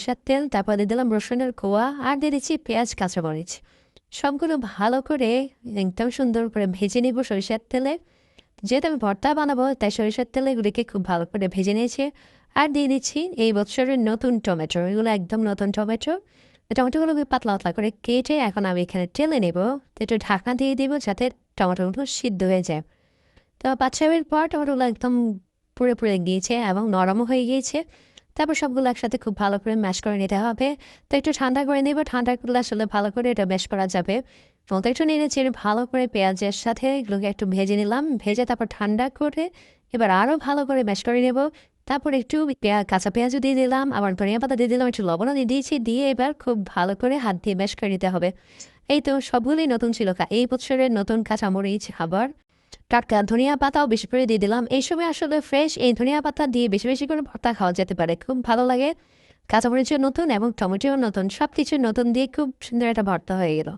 সরিষার তেল, তারপর দিয়ে দিলাম রসুনের কোয়া, আর দিয়ে দিচ্ছি পেঁয়াজ, কাঁচামরিচ। সবগুলো ভালো করে একদম সুন্দর করে ভেজে নিব সরিষার তেলে। যেহেতু আমি ভর্তা বানাবো, তাই সরিষার তেলে এগুলিকে খুব ভালো করে ভেজে নিয়েছি। আর দিয়ে দিচ্ছি এই বছরের নতুন টমেটো, এগুলো একদম নতুন টমেটো। টমেটোগুলোকে পাতলা পাতলা করে কেটে এখন আমি এখানে টেলে নেব। একটু ঢাকনা দিয়ে দিব যাতে টমেটোগুলো সিদ্ধ হয়ে যায়। তো ৫-৬ মিনিট পর টমেটোগুলো একদম পুড়ে পুড়ে গিয়েছে এবং নরমও হয়ে গিয়েছে। তারপর সবগুলো একসাথে খুব ভালো করে ম্যাশ করে নিতে হবে। তো একটু ঠান্ডা করে নেব, ঠান্ডা করলে আসলে ভালো করে এটা ম্যাশ করা যাবে। তো একটু নেড়ে চেড়ে ভালো করে পেঁয়াজের সাথে এগুলোকে একটু ভেজে নিলাম, ভেজে তারপর ঠান্ডা করে এবার আরও ভালো করে ম্যাশ করে নেব। তারপর একটু কাঁচা পেঁয়াজও দিয়ে দিলাম, আবার ধনিয়া পাতা দিয়ে দিলাম, একটু লবণও দিয়ে দিয়েছি, দিয়ে এবার খুব ভালো করে হাত দিয়ে ম্যাশ করে নিতে হবে। এই তো সবগুলোই নতুন ছিল, এই বছরের নতুন কাঁচামরিচ, আবার টাটকা ধনিয়া পাতাও বেশি করে দিয়ে দিলাম। এই সময় আসলে ফ্রেশ এই ধনিয়া পাতা দিয়ে বেশি বেশি করে ভর্তা খাওয়া যেতে পারে, খুব ভালো লাগে। কাঁচামরিচও নতুন এবং টমেটোও নতুন, সব কিছু নতুন দিয়ে খুব সুন্দর একটা ভর্তা হয়ে গেল।